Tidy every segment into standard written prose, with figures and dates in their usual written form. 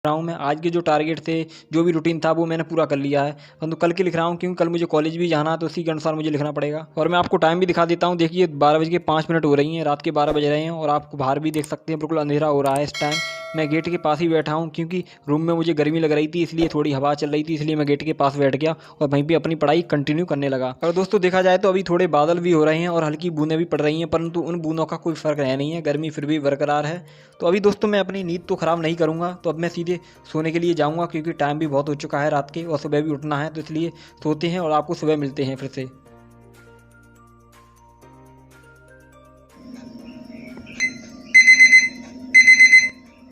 रहा हूँ मैं। आज के जो टारगेट थे, जो भी रूटीन था वो मैंने पूरा कर लिया है, परंतु कल के लिख रहा हूँ क्योंकि कल मुझे कॉलेज भी जाना है, तो उसी के अनुसार मुझे लिखना पड़ेगा। और मैं आपको टाइम भी दिखा देता हूँ। देखिए 12:05 हो रही हैं, रात के 12 बज रहे हैं और आप बाहर भी देख सकते हैं बिल्कुल अंधेरा हो रहा है इस टाइम। मैं गेट के पास ही बैठा हूँ क्योंकि रूम में मुझे गर्मी लग रही थी, इसलिए थोड़ी हवा चल रही थी, इसलिए मैं गेट के पास बैठ गया और वहीं पे अपनी पढ़ाई कंटिन्यू करने लगा। और दोस्तों देखा जाए तो अभी थोड़े बादल भी हो रहे हैं और हल्की बूंदें भी पड़ रही हैं, परंतु उन बूंदों का कोई फर्क रह नहीं है, गर्मी फिर भी बरकरार है। तो अभी दोस्तों मैं अपनी नींद तो ख़राब नहीं करूँगा, तो अब मैं सीधे सोने के लिए जाऊँगा क्योंकि टाइम भी बहुत हो चुका है रात के और सुबह भी उठना है, तो इसलिए सोते हैं और आपको सुबह मिलते हैं फिर से।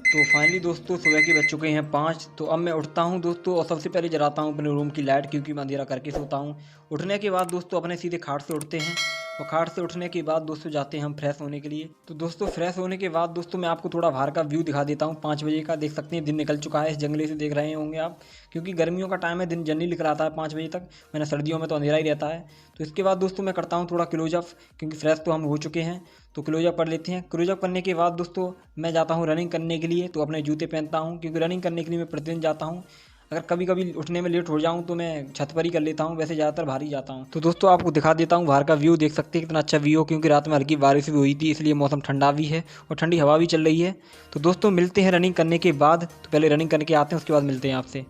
तो फाइनली दोस्तों सुबह के बज चुके हैं 5। तो अब मैं उठता हूं दोस्तों और सबसे पहले जलाता हूं अपने रूम की लाइट क्योंकि मैं अंधेरा करके सोता हूं। उठने के बाद दोस्तों अपने सीधे खाट से उठते हैं और खाट से उठने के बाद दोस्तों जाते हैं हम फ्रेश होने के लिए। तो दोस्तों फ्रेश होने के बाद दोस्तों मैं आपको थोड़ा बाहर का व्यू दिखा देता हूँ। 5 बजे का देख सकते हैं, दिन निकल चुका है, इस जंगले से देख रहे होंगे आप, क्योंकि गर्मियों का टाइम है, दिन जल्दी लिख रहा था 5 बजे तक, मैंने सर्दियों में तो अंधेरा ही रहता है। तो इसके बाद दोस्तों मैं करता हूँ थोड़ा क्लोजअप क्योंकि फ्रेश तो हम हो चुके हैं, तो क्लोजअप कर लेते हैं। क्लोजअप करने के बाद दोस्तों मैं जाता हूँ रनिंग करने के लिए, तो अपने जूते पहनता हूँ क्योंकि रनिंग करने के लिए मैं प्रतिदिन जाता हूँ। अगर कभी कभी उठने में लेट हो जाऊँ तो मैं छत पर ही कर लेता हूँ, वैसे ज़्यादातर बाहर ही जाता हूँ। तो दोस्तों आपको दिखा देता हूँ बाहर का व्यू, देख सकते हैं कितना अच्छा व्यू हो, क्योंकि रात में हल्की बारिश भी हुई थी, इसलिए मौसम ठंडा भी है और ठंडी हवा भी चल रही है। तो दोस्तों मिलते हैं रनिंग करने के बाद, तो पहले रनिंग करके आते हैं उसके बाद मिलते हैं आपसे।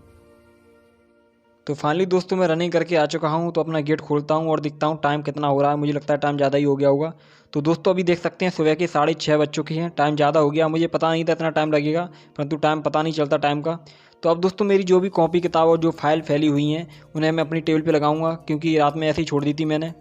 तो फाइनली दोस्तों मैं रनिंग करके आ चुका हूँ, तो अपना गेट खोलता हूँ और दिखता हूँ टाइम कितना हो रहा है। मुझे लगता है टाइम ज़्यादा ही हो गया होगा। तो दोस्तों अभी देख सकते हैं सुबह के 6:30 बज चुके हैं, टाइम ज़्यादा हो गया, मुझे पता नहीं था इतना टाइम लगेगा, परंतु टाइम पता नहीं चलता टाइम का। तो अब दोस्तों मेरी जो भी कॉपी किताब और जो फाइल फैली हुई हैं उन्हें मैं अपनी टेबल पर लगाऊंगा क्योंकि रात में ऐसे ही छोड़ दी थी मैंने।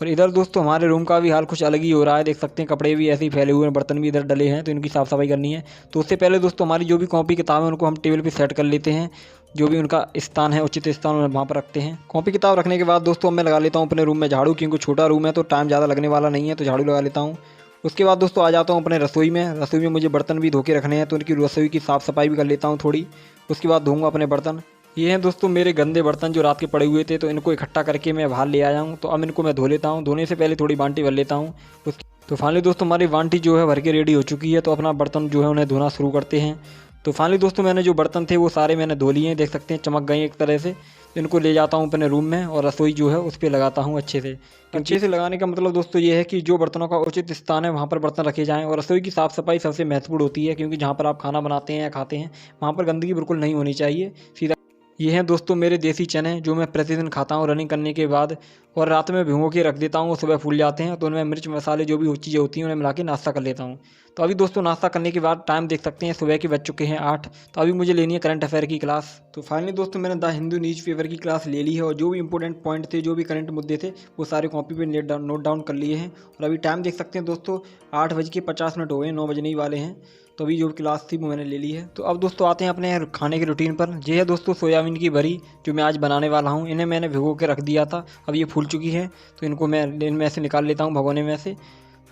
और इधर दोस्तों हमारे रूम का भी हाल कुछ अलग ही हो रहा है, देख सकते हैं कपड़े भी ऐसे ही फैले हुए हैं, बर्तन भी इधर डले हैं, तो इनकी साफ़ सफाई करनी है। तो उससे पहले दोस्तों हमारी जो भी कॉपी किताब है उनको हम टेबल पे सेट कर लेते हैं, जो भी उनका स्थान है उचित स्थान वहाँ पर रखते हैं। कॉपी किताब रखने के बाद दोस्तों मैं लगा लेता हूँ अपने रूम में झाड़ू, क्योंकि छोटा रूम है तो टाइम ज़्यादा लगने वाला नहीं है, तो झाड़ू लगा लेता हूँ। उसके बाद दोस्तों आ जाता हूँ अपने रसोई में। रसोई में मुझे बर्तन भी धो के रखने हैं, तो उनकी रसोई की साफ़ सफाई भी कर लेता हूँ थोड़ी। उसके बाद धोऊँगा अपने बर्तन। ये हैं दोस्तों मेरे गंदे बर्तन जो रात के पड़े हुए थे, तो इनको इकट्ठा करके मैं बाहर ले आया हूँ। तो अब इनको मैं धो लेता हूँ, धोने से पहले थोड़ी बाल्टी भर लेता हूँ। तो फाइनली दोस्तों हमारी बाल्टी जो है भर के रेडी हो चुकी है, तो अपना बर्तन जो है उन्हें धोना शुरू करते हैं। तो फाइनली दोस्तों मैंने जो बर्तन थे वो सारे मैंने धो लिए हैं, देख सकते हैं चमक गए एक तरह से। इनको ले जाता हूँ अपने रूम में और रसोई जो है उस पर लगाता हूँ अच्छे से। अच्छे से लगाने का मतलब दोस्तों ये है कि जो बर्तनों का उचित स्थान है वहाँ पर बर्तन रखे जाएँ, और रसोई की साफ़ सफाई सबसे महत्वपूर्ण होती है, क्योंकि जहाँ पर आप खाना बनाते हैं या खाते हैं वहाँ पर गंदगी बिल्कुल नहीं होनी चाहिए। सीधा ये हैं दोस्तों मेरे देसी चने जो मैं प्रतिदिन खाता हूँ रनिंग करने के बाद, और रात में भिगो के रख देता हूँ, सुबह फूल जाते हैं, तो उनमें मिर्च मसाले जो भी चीज़ें होती हैं उन्हें मिला के नाश्ता कर लेता हूँ। तो अभी दोस्तों नाश्ता करने के बाद टाइम देख सकते हैं सुबह के बज चुके हैं 8। तो अभी मुझे लेनी है करंट अफेयर की क्लास। तो फाइनली दोस्तों मैंने द हिंदू न्यूज़पेपर की क्लास ले ली है, और जो भी इंपॉर्टेंट पॉइंट थे, जो भी करंट मुद्दे थे, वो सारे कॉपी पे नोट डाउन कर लिए हैं। और अभी टाइम देख सकते हैं दोस्तों 8:50 हो गए, 9 बजने ही वाले हैं। तो अभी जो क्लास थी वो मैंने ले ली है। तो अब दोस्तों आते हैं अपने खाने की रूटीन पर। ये है दोस्तों सोयाबीन की बरी जो मैं आज बनाने वाला हूँ। इन्हें मैंने भिगो के रख दिया था, अब ये फूल चुकी है, तो इनको मैं इनमें से निकाल लेता हूँ भगोने में से।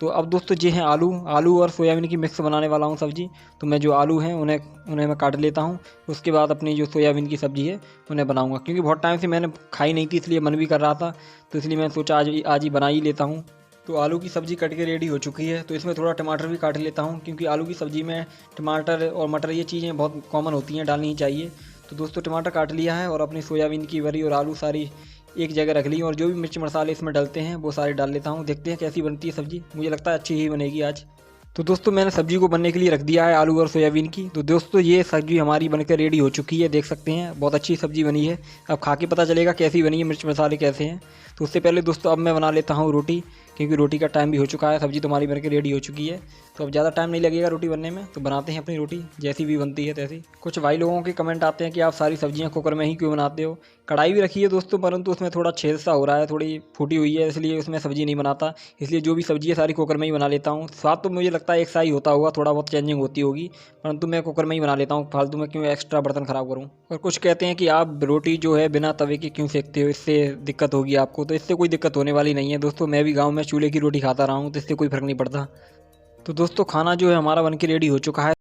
तो अब दोस्तों ये हैं आलू और सोयाबीन की मिक्स बनाने वाला हूँ सब्जी। तो मैं जो आलू हैं उन्हें मैं काट लेता हूँ। उसके बाद अपनी जो सोयाबीन की सब्ज़ी है उन्हें बनाऊँगा, क्योंकि बहुत टाइम से मैंने खाई नहीं थी, इसलिए मन भी कर रहा था, तो इसलिए मैंने सोचा आज ही बना ही लेता हूँ। तो आलू की सब्ज़ी कट के रेडी हो चुकी है, तो इसमें थोड़ा टमाटर भी काट लेता हूँ, क्योंकि आलू की सब्ज़ी में टमाटर और मटर ये चीज़ें बहुत कॉमन होती हैं, डालनी ही चाहिए। तो दोस्तों टमाटर काट लिया है और अपनी सोयाबीन की बरी और आलू सारी एक जगह रख ली, और जो भी मिर्च मसाले इसमें डलते हैं वो सारे डाल लेता हूँ। देखते हैं कैसी बनती है सब्ज़ी, मुझे लगता है अच्छी ही बनेगी आज। तो दोस्तों मैंने सब्ज़ी को बनने के लिए रख दिया है आलू और सोयाबीन की। तो दोस्तों ये सब्ज़ी हमारी बनकर रेडी हो चुकी है, देख सकते हैं बहुत अच्छी सब्ज़ी बनी है। अब खा के पता चलेगा कैसी बनी है, मिर्च मसाले कैसे हैं। तो उससे पहले दोस्तों अब मैं बना लेता हूँ रोटी, क्योंकि रोटी का टाइम भी हो चुका है। सब्ज़ी तो हमारी बनकर रेडी हो चुकी है, तो अब ज़्यादा टाइम नहीं लगेगा रोटी बनने में। तो बनाते हैं अपनी रोटी, जैसी भी बनती है तैसी। कुछ भाई लोगों के कमेंट आते हैं कि आप सारी सब्जियां कुकर में ही क्यों बनाते हो। कढ़ाई भी रखी है दोस्तों, परंतु उसमें थोड़ा छेद सा हो रहा है, थोड़ी फूटी हुई है, इसलिए उसमें सब्ज़ी नहीं बनाता। इसलिए जो भी सब्ज़ी है सारी कुकर में ही बना लेता हूँ। स्वाद तो मुझे लगता है एक सा ही होता होगा, थोड़ा बहुत चेंजिंग होती होगी, परंतु मैं कुकर में ही बना लेता हूँ, फालतू में क्यों एक्स्ट्रा बर्तन ख़राब करूँ। और कुछ कहते हैं कि आप रोटी जो है बिना तवे के क्यों सेकते हो, इससे दिक्कत होगी आपको। तो इससे कोई दिक्कत होने वाली नहीं है दोस्तों, मैं भी गाँव में चूल्हे की रोटी खाता रहा हूँ, तो इससे कोई फ़र्क नहीं पड़ता। तो दोस्तों खाना जो है हमारा बन के रेडी हो चुका है।